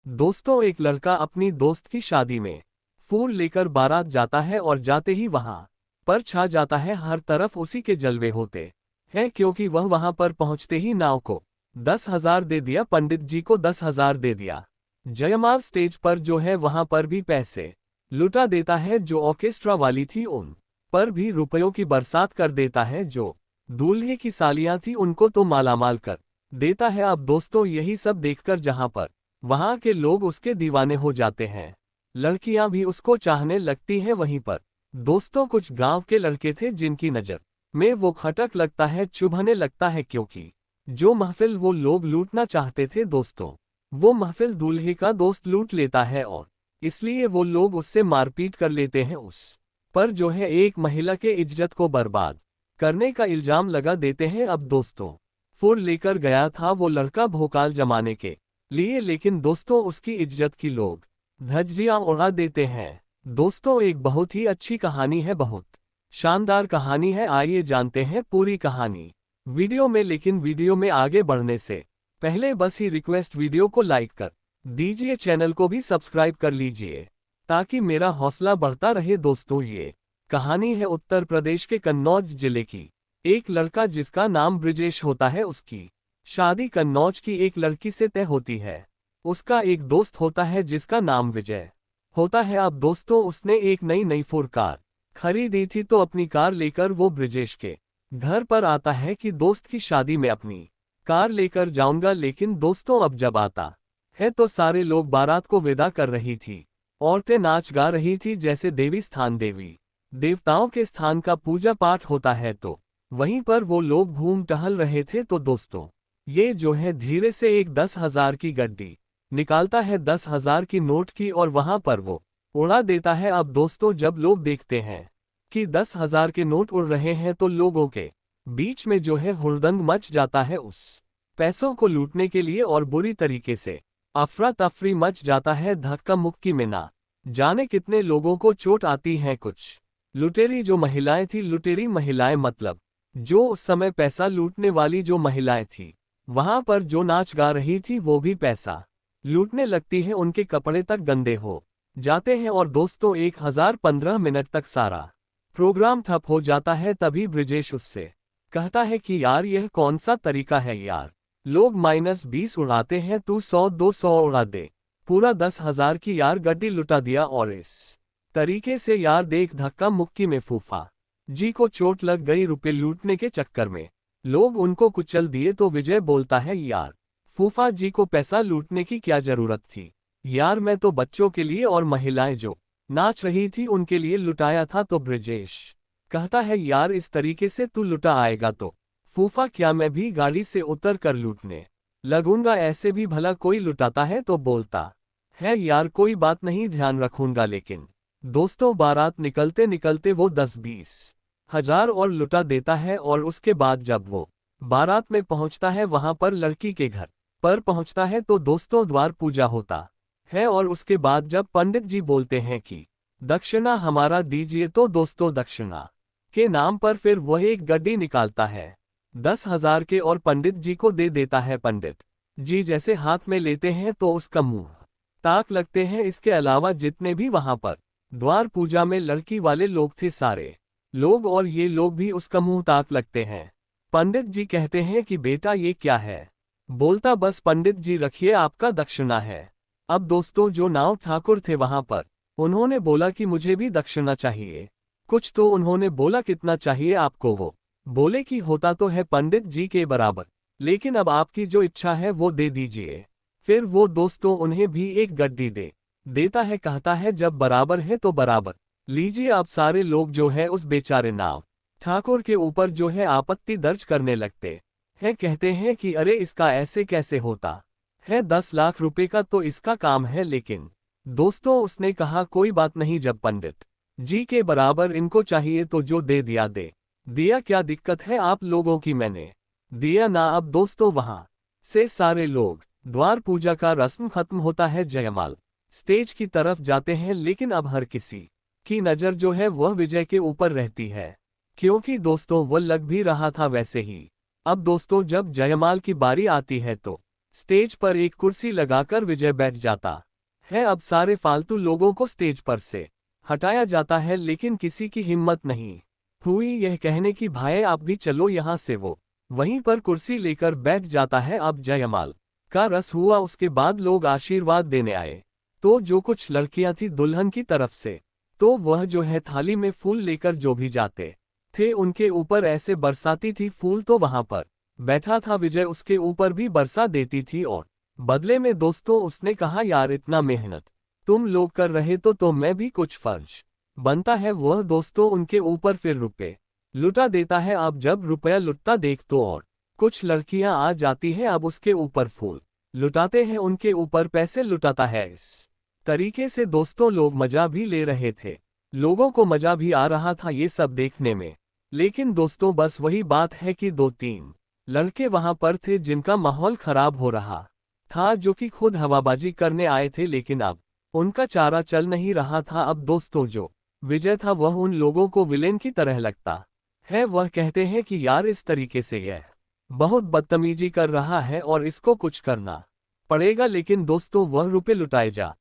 दोस्तों, एक लड़का अपनी दोस्त की शादी में फूल लेकर बारात जाता है और जाते ही वहां पर छा जाता है, हर तरफ उसी के जलवे होते हैं, क्योंकि वह वहां पर पहुंचते ही नाव को 10,000 दे दिया, पंडित जी को 10,000 दे दिया। जयमाल स्टेज पर जो है वहां पर भी पैसे लुटा देता है, जो ऑर्केस्ट्रा वाली थी उन पर भी रुपयों की बरसात कर देता है, जो दूल्हे की सालियां थी उनको तो मालामाल कर देता है। अब दोस्तों, यही सब देखकर जहां पर वहां के लोग उसके दीवाने हो जाते हैं, लड़कियां भी उसको चाहने लगती हैं। वहीं पर दोस्तों, कुछ गांव के लड़के थे जिनकी नजर में वो खटक लगता है, चुभने लगता है, क्योंकि जो महफिल वो लोग लूटना चाहते थे दोस्तों, वो महफिल दूल्हे का दोस्त लूट लेता है और इसलिए वो लोग उससे मारपीट कर लेते हैं। उस पर जो है एक महिला के इज्जत को बर्बाद करने का इल्जाम लगा देते हैं। अब दोस्तों, फूल लेकर गया था वो लड़का भोकाल जमाने के लिए, लेकिन दोस्तों उसकी इज्जत की लोग धज्जियां उड़ा देते हैं। दोस्तों, एक बहुत ही अच्छी कहानी है, बहुत शानदार कहानी है। आइए जानते हैं पूरी कहानी वीडियो में। लेकिन वीडियो में आगे बढ़ने से पहले बस ही रिक्वेस्ट, वीडियो को लाइक कर दीजिए, चैनल को भी सब्सक्राइब कर लीजिए ताकि मेरा हौसला बढ़ता रहे। दोस्तों, ये कहानी है उत्तर प्रदेश के कन्नौज जिले की। एक लड़का जिसका नाम ब्रिजेश होता है, उसकी शादी कन्नौज की एक लड़की से तय होती है। उसका एक दोस्त होता है जिसका नाम विजय होता है। अब दोस्तों, उसने एक नई फोर कार खरीदी थी, तो अपनी कार लेकर वो ब्रिजेश के घर पर आता है कि दोस्त की शादी में अपनी कार लेकर जाऊंगा। लेकिन दोस्तों, अब जब आता है तो सारे लोग बारात को विदा कर रही थी, औरतें नाच गा रही थी जैसे देवी स्थान देवी देवताओं के स्थान का पूजा पाठ होता है, तो वहीं पर वो लोग घूम टहल रहे थे। तो दोस्तों, ये जो है धीरे से एक 10,000 की गड्डी निकालता है, 10,000 की नोट की, और वहां पर वो उड़ा देता है। अब दोस्तों, जब लोग देखते हैं कि 10,000 के नोट उड़ रहे हैं तो लोगों के बीच में जो है हुड़दंग मच जाता है उस पैसों को लूटने के लिए, और बुरी तरीके से अफरा तफरी मच जाता है। धक्का मुक्की में ना जाने कितने लोगों को चोट आती है। कुछ लुटेरी जो महिलाएं थी, लुटेरी महिलाएं मतलब जो उस समय पैसा लूटने वाली जो महिलाएं थी, वहां पर जो नाच गा रही थी वो भी पैसा लूटने लगती है, उनके कपड़े तक गंदे हो जाते हैं। और दोस्तों, 1015 मिनट तक सारा प्रोग्राम ठप हो जाता है। तभी ब्रिजेश उससे कहता है कि यार, यह कौन सा तरीका है यार, लोग -20 उड़ाते हैं, तू 100-200 उड़ा दे, पूरा 10,000 की यार गड्डी लुटा दिया। और इस तरीके से यार देख, धक्का मुक्की में फूफा जी को चोट लग गई, रुपए लूटने के चक्कर में लोग उनको कुचल दिए। तो विजय बोलता है, यार फूफा जी को पैसा लूटने की क्या जरूरत थी यार, मैं तो बच्चों के लिए और महिलाएं जो नाच रही थी उनके लिए लुटाया था। तो ब्रिजेश कहता है, यार इस तरीके से तू लुटा आएगा तो फूफा, क्या मैं भी गाड़ी से उतर कर लूटने लगूंगा? ऐसे भी भला कोई लुटाता है? तो बोलता है, यार कोई बात नहीं, ध्यान रखूंगा। लेकिन दोस्तों, बारात निकलते निकलते वो 10-20 हजार और लुटा देता है। और उसके बाद जब वो बारात में पहुंचता है, वहां पर लड़की के घर पर पहुंचता है, तो दोस्तों द्वार पूजा होता है। और उसके बाद जब पंडित जी बोलते हैं कि दक्षिणा हमारा दीजिए, तो दोस्तों दक्षिणा के नाम पर फिर वह एक गड्डी निकालता है 10,000 के, और पंडित जी को दे देता है। पंडित जी जैसे हाथ में लेते हैं तो उसका मुंह ताक लगते हैं। इसके अलावा जितने भी वहां पर द्वार पूजा में लड़की वाले लोग थे, सारे लोग और ये लोग भी उसका मुंह ताक लगते हैं। पंडित जी कहते हैं कि बेटा ये क्या है? बोलता, बस पंडित जी रखिए, आपका दक्षिणा है। अब दोस्तों, जो नाव ठाकुर थे वहां पर, उन्होंने बोला कि मुझे भी दक्षिणा चाहिए कुछ। तो उन्होंने बोला, कितना चाहिए आपको? वो बोले कि होता तो है पंडित जी के बराबर, लेकिन अब आपकी जो इच्छा है वो दे दीजिए। फिर वो दोस्तों उन्हें भी एक गड्डी दे देता है, कहता है जब बराबर है तो बराबर लीजिए। अब सारे लोग जो है उस बेचारे नाव ठाकुर के ऊपर जो है आपत्ति दर्ज करने लगते हैं, कहते हैं कि अरे इसका ऐसे कैसे होता है, 10 लाख रुपए का तो इसका काम है। लेकिन दोस्तों, उसने कहा कोई बात नहीं, जब पंडित जी के बराबर इनको चाहिए तो जो दे दिया दे दिया, क्या दिक्कत है आप लोगों की, मैंने दिया ना। अब दोस्तों, वहां से सारे लोग द्वार पूजा का रस्म खत्म होता है, जयमाल स्टेज की तरफ जाते हैं। लेकिन अब हर किसी की नज़र जो है वह विजय के ऊपर रहती है, क्योंकि दोस्तों वो लग भी रहा था वैसे ही। अब दोस्तों, जब जयमाल की बारी आती है तो स्टेज पर एक कुर्सी लगाकर विजय बैठ जाता है। अब सारे फालतू लोगों को स्टेज पर से हटाया जाता है, लेकिन किसी की हिम्मत नहीं हुई यह कहने की भाई आप भी चलो यहाँ से। वो वहीं पर कुर्सी लेकर बैठ जाता है। अब जयमाल का रस हुआ, उसके बाद लोग आशीर्वाद देने आए। तो जो कुछ लड़कियां थी दुल्हन की तरफ से, तो वह जो है थाली में फूल लेकर जो भी जाते थे उनके ऊपर ऐसे बरसाती थी फूल। तो वहां पर बैठा था विजय, उसके ऊपर भी बरसा देती थी। और बदले में दोस्तों उसने कहा यार इतना मेहनत तुम लोग कर रहे तो मैं भी कुछ फर्ज बनता है। वह दोस्तों उनके ऊपर फिर रुपए लुटा देता है। अब जब रुपया लुटता देख तो और कुछ लड़कियां आ जाती हैं। अब उसके ऊपर फूल लुटाते हैं, उनके ऊपर पैसे लुटाता है। इस तरीके से दोस्तों लोग मजा भी ले रहे थे, लोगों को मजा भी आ रहा था ये सब देखने में। लेकिन दोस्तों बस वही बात है कि 2-3 लड़के वहां पर थे जिनका माहौल खराब हो रहा था, जो कि खुद हवाबाजी करने आए थे, लेकिन अब उनका चारा चल नहीं रहा था। अब दोस्तों जो विजय था वह उन लोगों को विलेन की तरह लगता है। वह कहते हैं कि यार इस तरीके से यह बहुत बदतमीजी कर रहा है और इसको कुछ करना पड़ेगा। लेकिन दोस्तों वह रुपए लुटाया जा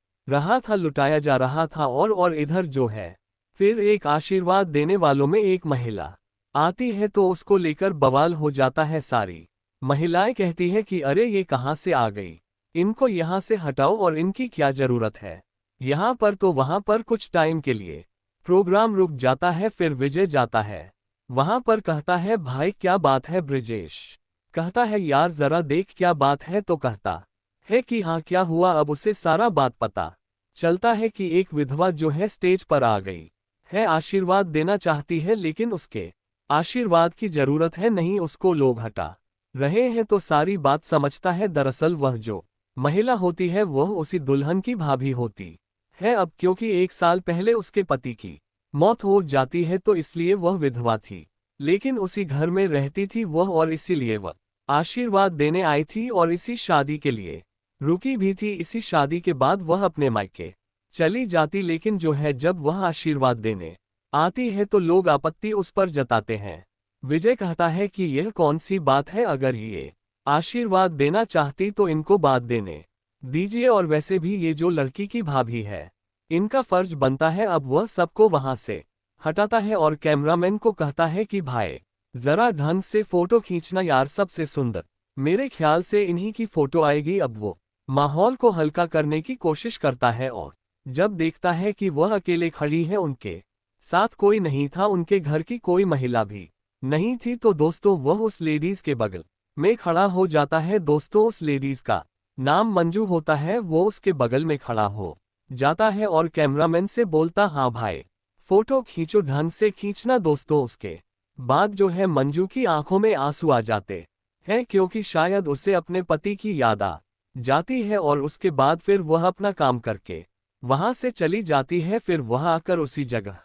रहा था। और इधर जो है फिर एक आशीर्वाद देने वालों में एक महिला आती है, तो उसको लेकर बवाल हो जाता है। सारी महिलाएं कहती है कि अरे ये कहाँ से आ गई, इनको यहाँ से हटाओ और इनकी क्या जरूरत है यहाँ पर। तो वहां पर कुछ टाइम के लिए प्रोग्राम रुक जाता है। फिर विजय जाता है वहां पर, कहता है भाई क्या बात है। ब्रिजेश कहता है यार जरा देख क्या बात है। तो कहता है कि हाँ क्या हुआ। अब उसे सारा बात पता चलता है कि एक विधवा जो है स्टेज पर आ गई है, आशीर्वाद देना चाहती है, लेकिन उसके आशीर्वाद की जरूरत है नहीं, उसको लोग हटा रहे हैं। तो सारी बात समझता है दरअसल वह जो महिला होती है वह उसी दुल्हन की भाभी होती है। अब क्योंकि 1 साल पहले उसके पति की मौत हो जाती है तो इसलिए वह विधवा थी, लेकिन उसी घर में रहती थी वह, और इसीलिए वह आशीर्वाद देने आई थी और इसी शादी के लिए रुकी भी थी। इसी शादी के बाद वह अपने मायके चली जाती, लेकिन जो है जब वह आशीर्वाद देने आती है तो लोग आपत्ति उस पर जताते हैं। विजय कहता है कि यह कौन सी बात है, अगर ये आशीर्वाद देना चाहती तो इनको बात देने दीजिए, और वैसे भी ये जो लड़की की भाभी है इनका फर्ज बनता है। अब वह सबको वहां से हटाता है और कैमरामैन को कहता है कि भाई जरा ढंग से फोटो खींचना यार, सबसे सुंदर मेरे ख्याल से इन्हीं की फोटो आएगी। अब वो माहौल को हल्का करने की कोशिश करता है और जब देखता है कि वह अकेले खड़ी है, उनके साथ कोई नहीं था, उनके घर की कोई महिला भी नहीं थी, तो दोस्तों वह उस लेडीज के बगल में खड़ा हो जाता है। दोस्तों उस लेडीज का नाम मंजू होता है। वो उसके बगल में खड़ा हो जाता है और कैमरामैन से बोलता हाँ भाई फोटो खींचो, ढंग से खींचना। दोस्तों उसके बाद जो है मंजू की आंखों में आंसू आ जाते हैं, क्योंकि शायद उसे अपने पति की याद आ जाती है। और उसके बाद फिर वह अपना काम करके वहां से चली जाती है। फिर वह आकर उसी जगह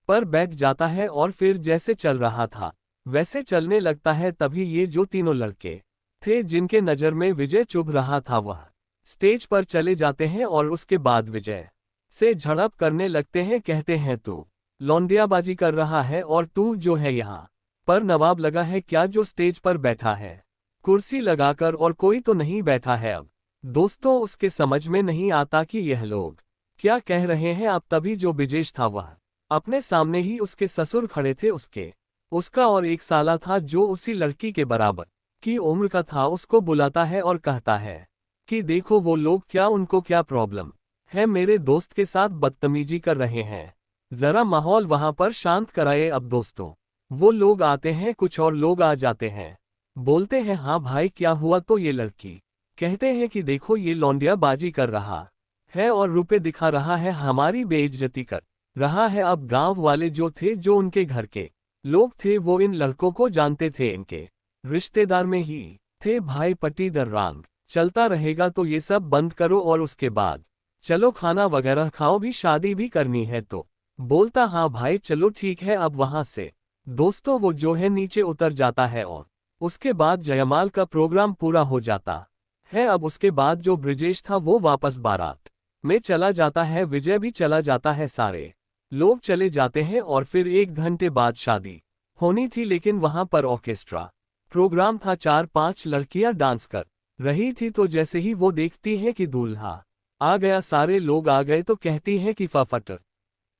पर बैठ जाता है और फिर जैसे चल रहा था वैसे चलने लगता है। तभी ये जो तीनों लड़के थे जिनके नज़र में विजय चुभ रहा था वह स्टेज पर चले जाते हैं और उसके बाद विजय से झड़प करने लगते हैं। कहते हैं तू लौंडियाबाजी कर रहा है और तू जो है यहाँ पर नवाब लगा है क्या, जो स्टेज पर बैठा है कुर्सी लगाकर, और कोई तो नहीं बैठा है। अब दोस्तों उसके समझ में नहीं आता कि यह लोग क्या कह रहे हैं। अब तभी जो ब्रिजेश था वह अपने सामने ही उसके ससुर खड़े थे, उसका और एक साला था जो उसी लड़की के बराबर की उम्र का था, उसको बुलाता है और कहता है कि देखो वो लोग क्या, उनको क्या प्रॉब्लम है, मेरे दोस्त के साथ बदतमीजी कर रहे हैं, जरा माहौल वहां पर शांत कराए। अब दोस्तों वो लोग आते हैं, कुछ और लोग आ जाते हैं, बोलते हैं हाँ भाई क्या हुआ। तो ये लड़की कहते हैं कि देखो ये लौंडिया बाजी कर रहा है और रुपए दिखा रहा है, हमारी बेइज्जती कर रहा है। अब गांव वाले जो थे, जो उनके घर के लोग थे, वो इन लड़कों को जानते थे, इनके रिश्तेदार में ही थे। भाई पटीदार रंग चलता रहेगा तो ये सब बंद करो और उसके बाद चलो खाना वगैरह खाओ, भी शादी भी करनी है। तो बोलता हाँ भाई चलो ठीक है। अब वहां से दोस्तों वो जो है नीचे उतर जाता है और उसके बाद जयमाल का प्रोग्राम पूरा हो जाता है। अब उसके बाद जो ब्रिजेश था वो वापस बारात में चला जाता है, विजय भी चला जाता है, सारे लोग चले जाते हैं और फिर 1 घंटे बाद शादी होनी थी, लेकिन वहां पर ऑर्केस्ट्रा प्रोग्राम था, 4-5 लड़कियां डांस कर रही थी तो जैसे ही वो देखती है कि दूल्हा आ गया, सारे लोग आ गए, तो कहती है कि फफट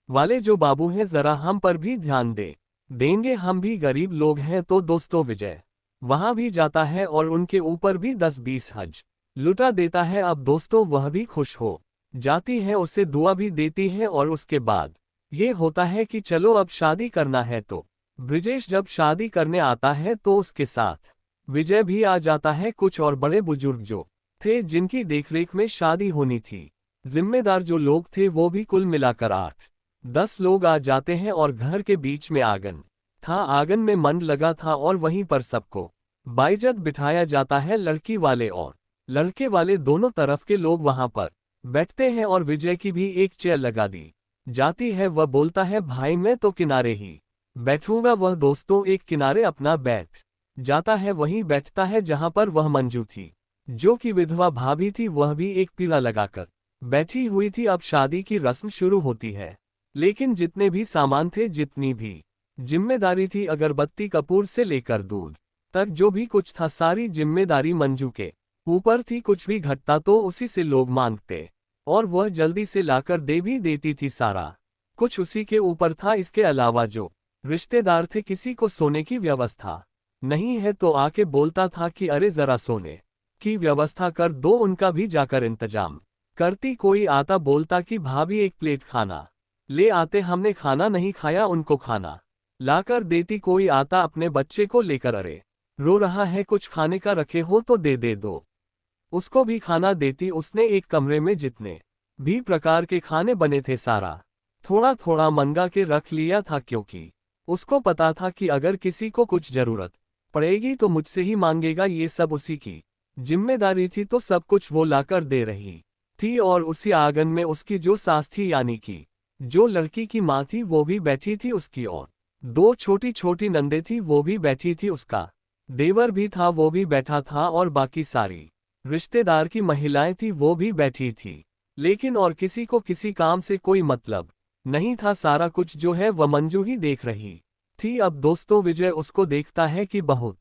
वाले जो बाबू हैं जरा हम पर भी ध्यान देंगे, हम भी गरीब लोग हैं। तो दोस्तों विजय वहां भी जाता है और उनके ऊपर भी 10-20 हज लुटा देता है। अब दोस्तों वह भी खुश हो जाती है, उसे दुआ भी देती है और उसके बाद ये होता है कि चलो अब शादी करना है। तो ब्रिजेश जब शादी करने आता है तो उसके साथ विजय भी आ जाता है। कुछ और बड़े बुजुर्ग जो थे जिनकी देखरेख में शादी होनी थी, जिम्मेदार जो लोग थे वो भी कुल मिलाकर 8-10 लोग आ जाते हैं और घर के बीच में आंगन था। आंगन में मंड लगा था और वहीं पर सबको बाइज्जत बिठाया जाता है। लड़की वाले और लड़के वाले दोनों तरफ के लोग वहां पर बैठते हैं और विजय की भी एक चेयर लगा दी जाती है। वह बोलता है भाई मैं तो किनारे ही बैठूंगा। वह दोस्तों एक किनारे अपना बैठ जाता है, वहीं बैठता है जहां पर वह मंजू थी जो कि विधवा भाभी थी। वह भी एक पीड़ा लगाकर बैठी हुई थी। अब शादी की रस्म शुरू होती है, लेकिन जितने भी सामान थे, जितनी भी जिम्मेदारी थी, अगरबत्ती कपूर से लेकर दूध तक जो भी कुछ था, सारी जिम्मेदारी मंजू के ऊपर थी। कुछ भी घटता तो उसी से लोग मांगते और वह जल्दी से लाकर दे भी देती थी। सारा कुछ उसी के ऊपर था। इसके अलावा जो रिश्तेदार थे, किसी को सोने की व्यवस्था नहीं है तो आके बोलता था कि अरे जरा सोने की व्यवस्था कर दो, उनका भी जाकर इंतजाम करती। कोई आता बोलता कि भाभी एक प्लेट खाना ले आते, हमने खाना नहीं खाया, उनको खाना लाकर देती। कोई आता अपने बच्चे को लेकर, अरे रो रहा है, कुछ खाने का रखे हो तो दे दो, उसको भी खाना देती। उसने एक कमरे में जितने भी प्रकार के खाने बने थे सारा थोड़ा थोड़ा मंगा के रख लिया था, क्योंकि उसको पता था कि अगर किसी को कुछ जरूरत पड़ेगी तो मुझसे ही मांगेगा। ये सब उसी की जिम्मेदारी थी, तो सब कुछ वो लाकर दे रही थी। और उसी आंगन में उसकी जो सास थी, यानी कि जो लड़की की माँ थी, वो भी बैठी थी। उसकी और 2 छोटी छोटी नंदे थी, वो भी बैठी थी। उसका देवर भी था, वो भी बैठा था, और बाकी सारी रिश्तेदार की महिलाएं थी, वो भी बैठी थी। लेकिन और किसी को किसी काम से कोई मतलब नहीं था। सारा कुछ जो है वह मंजू ही देख रही थी। अब दोस्तों विजय उसको देखता है कि बहुत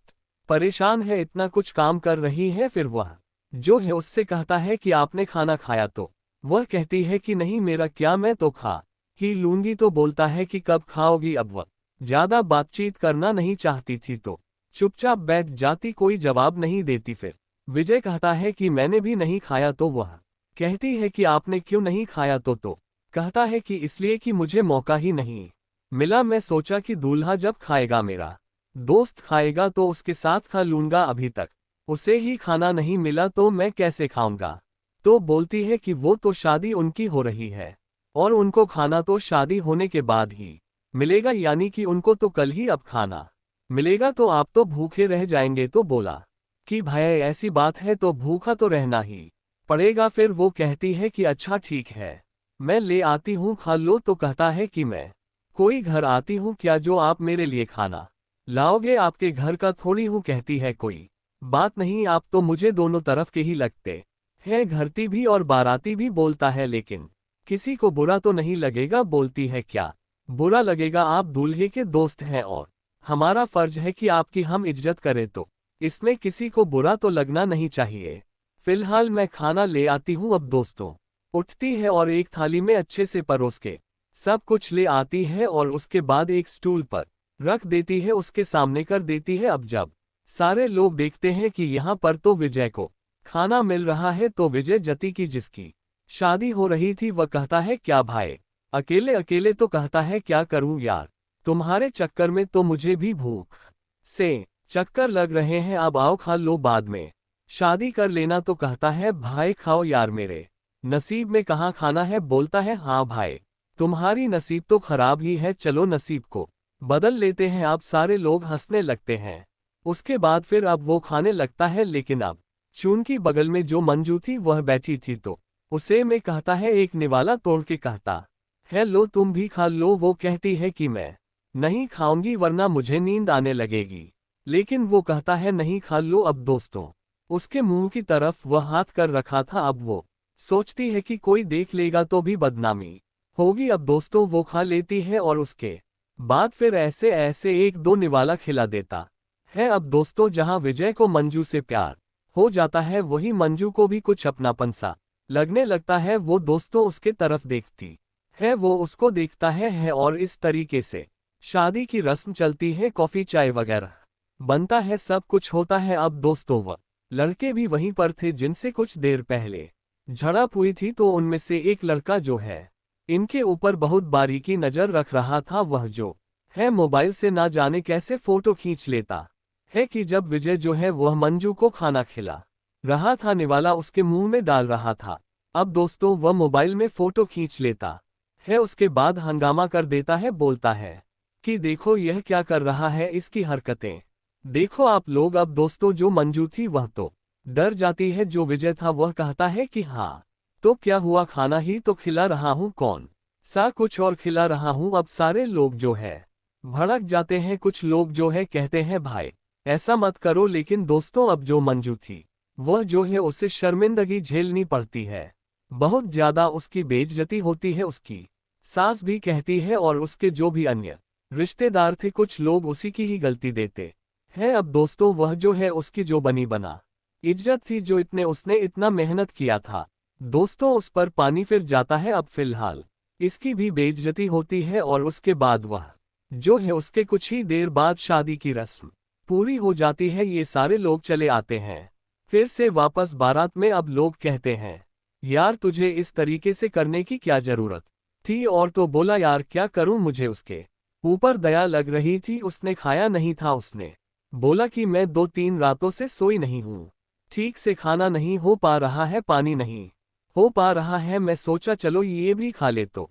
परेशान है, इतना कुछ काम कर रही है। फिर वह जो है उससे कहता है कि आपने खाना खाया? तो वह कहती है कि नहीं, मेरा क्या, मैं तो खा ही लूंगी। तो बोलता है कि कब खाओगी? अब वह ज्यादा बातचीत करना नहीं चाहती थी तो चुपचाप बैठ जाती, कोई जवाब नहीं देती। फिर विजय कहता है कि मैंने भी नहीं खाया। तो वह कहती है कि आपने क्यों नहीं खाया? तो कहता है कि इसलिए कि मुझे मौका ही नहीं मिला। मैं सोचा कि दूल्हा जब खाएगा, मेरा दोस्त खाएगा, तो उसके साथ खा लूंगा। अभी तक उसे ही खाना नहीं मिला तो मैं कैसे खाऊंगा? तो बोलती है कि वो तो शादी उनकी हो रही है और उनको खाना तो शादी होने के बाद ही मिलेगा, यानी कि उनको तो कल ही अब खाना मिलेगा, तो आप तो भूखे रह जाएंगे। तो बोला कि भाई ऐसी बात है तो भूखा तो रहना ही पड़ेगा। फिर वो कहती है कि अच्छा ठीक है, मैं ले आती हूँ, खा लो। तो कहता है कि मैं कोई घर आती हूँ क्या जो आप मेरे लिए खाना लाओगे? आपके घर का थोड़ी हूँ। कहती है कोई बात नहीं, आप तो मुझे दोनों तरफ के ही लगते हैं, घरती भी और बाराती भी। बोलता है लेकिन किसी को बुरा तो नहीं लगेगा? बोलती है क्या बुरा लगेगा, आप दूल्हे के दोस्त हैं और हमारा फर्ज है कि आपकी हम इज्जत करें, तो इसमें किसी को बुरा तो लगना नहीं चाहिए। फिलहाल मैं खाना ले आती हूँ। अब दोस्तों उठती है और एक थाली में अच्छे से परोस के सब कुछ ले आती है और उसके बाद एक स्टूल पर रख देती है, उसके सामने कर देती है। अब जब सारे लोग देखते हैं कि यहाँ पर तो विजय को खाना मिल रहा है, तो विजय जति की जिसकी शादी हो रही थी, वह कहता है क्या भाई अकेले अकेले? तो कहता है क्या करूं यार, तुम्हारे चक्कर में तो मुझे भी भूख से चक्कर लग रहे हैं। अब आओ खा लो, बाद में शादी कर लेना। तो कहता है भाई खाओ यार, मेरे नसीब में कहाँ खाना है? बोलता है हाँ भाई, तुम्हारी नसीब तो खराब ही है, चलो नसीब को बदल लेते हैं। अब सारे लोग हंसने लगते हैं। उसके बाद फिर अब वो खाने लगता है, लेकिन अब चून की बगल में जो मंजू थी वह बैठी थी, तो उसे में कहता है एक निवाला तोड़ के कहता है लो तुम भी खा लो। वो कहती है कि मैं नहीं खाऊंगी वरना मुझे नींद आने लगेगी, लेकिन वो कहता है नहीं खा लो। अब दोस्तों उसके मुंह की तरफ वह हाथ कर रखा था, अब वो सोचती है कि कोई देख लेगा तो भी बदनामी होगी। अब दोस्तों वो खा लेती है और उसके बाद फिर ऐसे ऐसे 1-2 निवाला खिला देता है। अब दोस्तों जहां विजय को मंजू से प्यार हो जाता है वही मंजू को भी कुछ अपनापन सा लगने लगता है। वो दोस्तों उसके तरफ देखती है, वो उसको देखता है और इस तरीके से शादी की रस्म चलती है। कॉफी चाय वगैरह बनता है, सब कुछ होता है। अब दोस्तों वह लड़के भी वहीं पर थे जिनसे कुछ देर पहले झड़प हुई थी। तो उनमें से एक लड़का जो है इनके ऊपर बहुत बारीकी नजर रख रहा था। वह जो है मोबाइल से ना जाने कैसे फोटो खींच लेता है कि जब विजय जो है वह मंजू को खाना खिला रहा था, निवाला उसके मुंह में डाल रहा था। अब दोस्तों वह मोबाइल में फोटो खींच लेता है, उसके बाद हंगामा कर देता है, बोलता है कि देखो यह क्या कर रहा है, इसकी हरकतें देखो आप लोग। अब दोस्तों जो मंजू थी वह तो डर जाती है, जो विजय था वह कहता है कि हाँ तो क्या हुआ, खाना ही तो खिला रहा हूँ, कौन सा कुछ और खिला रहा हूँ। अब सारे लोग जो है भड़क जाते हैं, कुछ लोग जो है कहते हैं भाई ऐसा मत करो। लेकिन दोस्तों अब जो मंजू थी वह जो है उसे शर्मिंदगी झेलनी पड़ती है, बहुत ज्यादा उसकी बेइज्जती होती है। उसकी सास भी कहती है और उसके जो भी अन्य रिश्तेदार थे कुछ लोग उसी की ही गलती देते हैं। अब दोस्तों वह जो है उसकी जो बनी बना इज्जत थी, जो उसने इतना मेहनत किया था, दोस्तों उस पर पानी फिर जाता है। अब फिलहाल इसकी भी बेइज्जती होती है और उसके बाद वह जो है उसके कुछ ही देर बाद शादी की रस्म पूरी हो जाती है। ये सारे लोग चले आते हैं फिर से वापस बारात में। अब लोग कहते हैं यार तुझे इस तरीके से करने की क्या जरूरत थी, और तो बोला यार क्या करूं, मुझे उसके ऊपर दया लग रही थी, उसने खाया नहीं था। उसने बोला कि मैं 2-3 रातों से सोई नहीं हूं, ठीक से खाना नहीं हो पा रहा है, पानी नहीं हो पा रहा है, मैं सोचा चलो ये भी खा ले। तो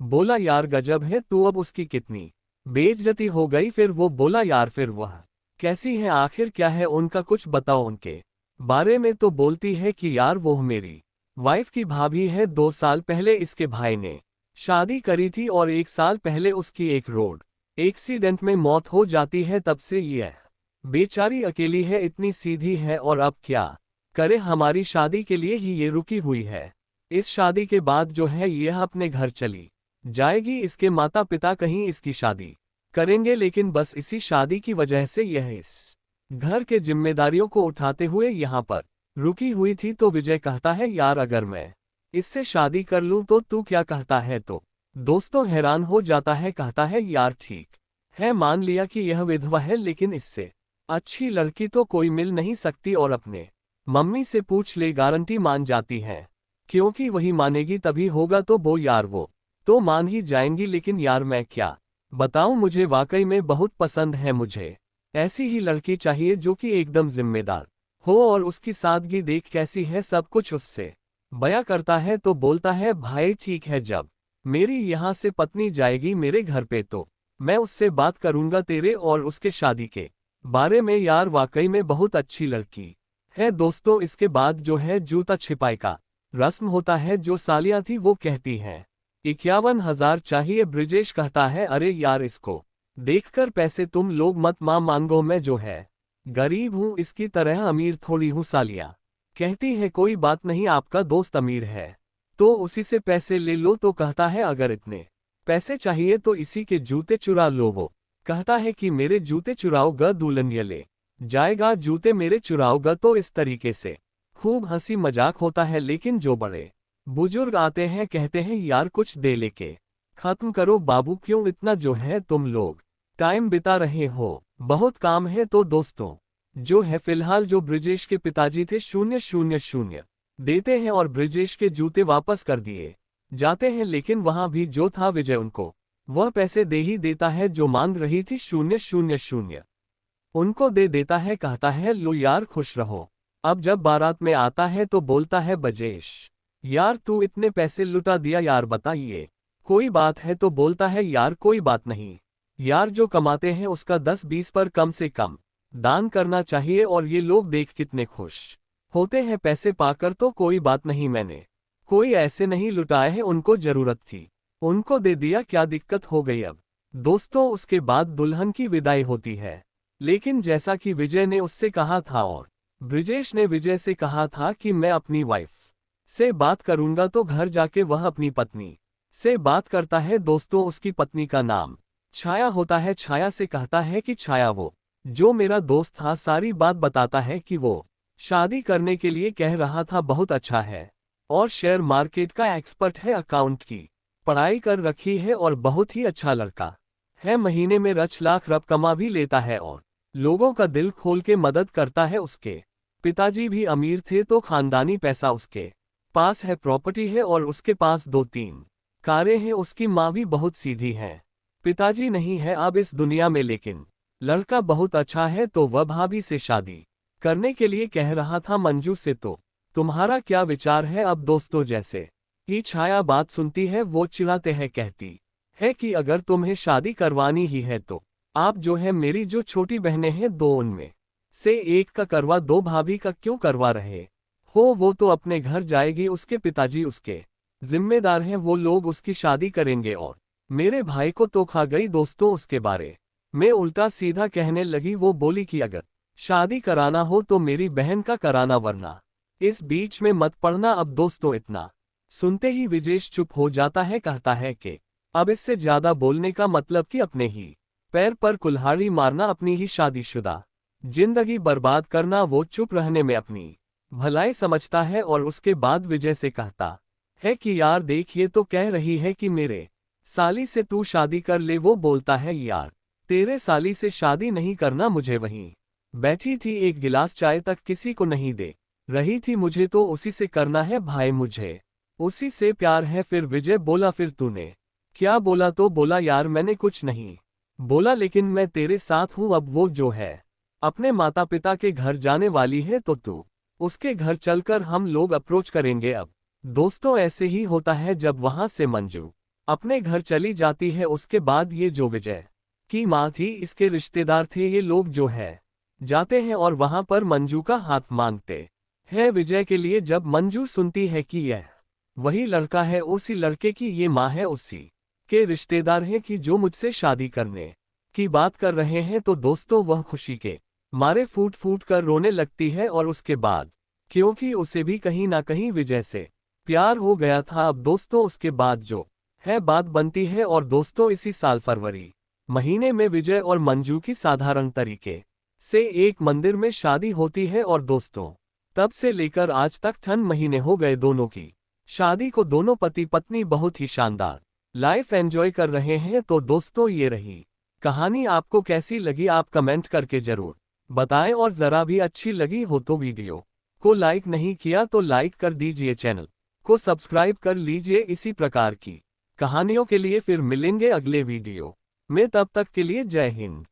बोला यार गजब है तू, अब उसकी कितनी बेइज्जती हो गई। फिर वो बोला यार फिर वह कैसी है, आखिर क्या है उनका, कुछ बताओ उनके बारे में। तो बोलती है कि यार वो मेरी वाइफ की भाभी है, 2 साल पहले इसके भाई ने शादी करी थी और 1 साल पहले उसकी एक रोड एक्सीडेंट में मौत हो जाती है। तब से यह बेचारी अकेली है, इतनी सीधी है, और अब क्या करे, हमारी शादी के लिए ही ये रुकी हुई है। इस शादी के बाद जो है यह अपने घर चली जाएगी, इसके माता पिता कहीं इसकी शादी करेंगे, लेकिन बस इसी शादी की वजह से यह इस घर के जिम्मेदारियों को उठाते हुए यहाँ पर रुकी हुई थी। तो विजय कहता है यार अगर मैं इससे शादी कर लूं तो तू क्या कहता है। तो दोस्तों हैरान हो जाता है, कहता है यार ठीक है, मान लिया कि यह विधवा है, लेकिन इससे अच्छी लड़की तो कोई मिल नहीं सकती, और अपने मम्मी से पूछ ले, गारंटी मान जाती है, क्योंकि वही मानेगी तभी होगा। तो वो यार वो तो मान ही जाएंगी, लेकिन यार मैं क्या बताऊं, मुझे वाकई में बहुत पसंद है, मुझे ऐसी ही लड़की चाहिए जो कि एकदम जिम्मेदार हो, और उसकी सादगी देख कैसी है, सब कुछ उससे बयां करता है। तो बोलता है भाई ठीक है, जब मेरी यहाँ से पत्नी जाएगी मेरे घर पे तो मैं उससे बात करूंगा तेरे और उसके शादी के बारे में। यार वाकई में बहुत अच्छी लड़की है। दोस्तों इसके बाद जो है जूता छिपाई का रस्म होता है, जो सालियां थी वो कहती हैं 51,000 चाहिए। ब्रिजेश कहता है अरे यार इसको देखकर पैसे तुम लोग मत मांगो, मैं जो है गरीब हूँ, इसकी तरह अमीर थोड़ी हूँ। सालिया कहती है कोई बात नहीं, आपका दोस्त अमीर है तो उसी से पैसे ले लो। तो कहता है अगर इतने पैसे चाहिए तो इसी के जूते चुरा लो। वो कहता है कि मेरे जूते चुराओगा दुल्हन ये ले जाएगा, जूते मेरे चुराओगा। तो इस तरीके से खूब हंसी मजाक होता है, लेकिन जो बड़े बुजुर्ग आते हैं कहते हैं यार कुछ दे लेके खत्म करो बाबू, क्यों इतना जो है तुम लोग टाइम बिता रहे हो, बहुत काम है। तो दोस्तों जो है फिलहाल जो ब्रिजेश के पिताजी थे 000 देते हैं और ब्रिजेश के जूते वापस कर दिए जाते हैं। लेकिन वहां भी जो था विजय उनको वह पैसे दे ही देता है, जो मांग रही थी 000 उनको दे देता है, कहता है लो यार खुश रहो। अब जब बारात में आता है तो बोलता है ब्रिजेश यार तू इतने पैसे लुटा दिया यार, बताइए कोई बात है। तो बोलता है यार कोई बात नहीं यार, जो कमाते हैं उसका 10-20 पर कम से कम दान करना चाहिए, और ये लोग देख कितने खुश होते हैं पैसे पाकर। तो कोई बात नहीं, मैंने कोई ऐसे नहीं लुटाए हैं, उनको जरूरत थी उनको दे दिया, क्या दिक्कत हो गई। अब दोस्तों उसके बाद दुल्हन की विदाई होती है, लेकिन जैसा कि विजय ने उससे कहा था और ब्रिजेश ने विजय से कहा था कि मैं अपनी वाइफ से बात करूंगा, तो घर जाके वह अपनी पत्नी से बात करता है। दोस्तों उसकी पत्नी का नाम छाया होता है। छाया से कहता है कि छाया वो जो मेरा दोस्त था सारी बात बताता है कि वो शादी करने के लिए कह रहा था, बहुत अच्छा है और शेयर मार्केट का एक्सपर्ट है, अकाउंट की पढ़ाई कर रखी है और बहुत ही अच्छा लड़का है, महीने में लाख रब कमा भी लेता है और लोगों का दिल खोल के मदद करता है। उसके पिताजी भी अमीर थे तो खानदानी पैसा उसके पास है, प्रॉपर्टी है और उसके पास 2-3 कारें हैं। उसकी माँ भी बहुत सीधी है, पिताजी नहीं है अब इस दुनिया में, लेकिन लड़का बहुत अच्छा है तो वह भाभी से शादी करने के लिए कह रहा था मंजू से। तो तुम्हारा क्या विचार है? अब दोस्तों जैसे ही छाया बात सुनती है वो चिढ़ाते हैं, कहती है कि अगर तुम्हें शादी करवानी ही है तो आप जो है मेरी जो छोटी बहनें हैं 2 उनमें से एक का करवा दो, भाभी का क्यों करवा रहे हो? वो तो अपने घर जाएगी, उसके पिताजी उसके जिम्मेदार हैं, वो लोग उसकी शादी करेंगे और मेरे भाई को तो खा गई। दोस्तों उसके बारे में उल्टा सीधा कहने लगी। वो बोली कि अगर शादी कराना हो तो मेरी बहन का कराना, वरना इस बीच में मत पड़ना। अब दोस्तों इतना सुनते ही विजेश चुप हो जाता है, कहता है कि अब इससे ज्यादा बोलने का मतलब कि अपने ही पैर पर कुल्हाड़ी मारना, अपनी ही शादीशुदा जिंदगी बर्बाद करना। वो चुप रहने में अपनी भलाई समझता है और उसके बाद विजय से कहता है कि यार देख, ये तो कह रही है कि मेरे साली से तू शादी कर ले। वो बोलता है यार तेरे साली से शादी नहीं करना, मुझे वहीं बैठी थी एक गिलास चाय तक किसी को नहीं दे रही थी, मुझे तो उसी से करना है भाई, मुझे उसी से प्यार है। फिर विजय बोला फिर तूने क्या बोला? तो बोला यार मैंने कुछ नहीं बोला, लेकिन मैं तेरे साथ हूं। अब वो जो है अपने माता पिता के घर जाने वाली है तो तू उसके घर चलकर हम लोग अप्रोच करेंगे। अब दोस्तों ऐसे ही होता है जब वहां से मंजू अपने घर चली जाती है, उसके बाद ये जो विजय की माँ थी, इसके रिश्तेदार थे, ये लोग जो है जाते हैं और वहां पर मंजू का हाथ मांगते हैं विजय के लिए। जब मंजू सुनती है कि यह वही लड़का है, उसी लड़के की ये माँ है, उसी के रिश्तेदार हैं कि जो मुझसे शादी करने की बात कर रहे हैं, तो दोस्तों वह खुशी के मारे फूट फूट कर रोने लगती है। और उसके बाद क्योंकि उसे भी कहीं ना कहीं विजय से प्यार हो गया था, अब दोस्तों उसके बाद जो है बात बनती है। और दोस्तों इसी साल फरवरी महीने में विजय और मंजू की साधारण तरीके से एक मंदिर में शादी होती है। और दोस्तों तब से लेकर आज तक 10 महीने हो गए दोनों की शादी को। दोनों पति पत्नी बहुत ही शानदार लाइफ एंजॉय कर रहे हैं। तो दोस्तों ये रही कहानी, आपको कैसी लगी आप कमेंट करके जरूर बताएं, और जरा भी अच्छी लगी हो तो वीडियो को लाइक नहीं किया तो लाइक कर दीजिए, चैनल को सब्सक्राइब कर लीजिए इसी प्रकार की कहानियों के लिए। फिर मिलेंगे अगले वीडियो में, तब तक के लिए जय हिंद।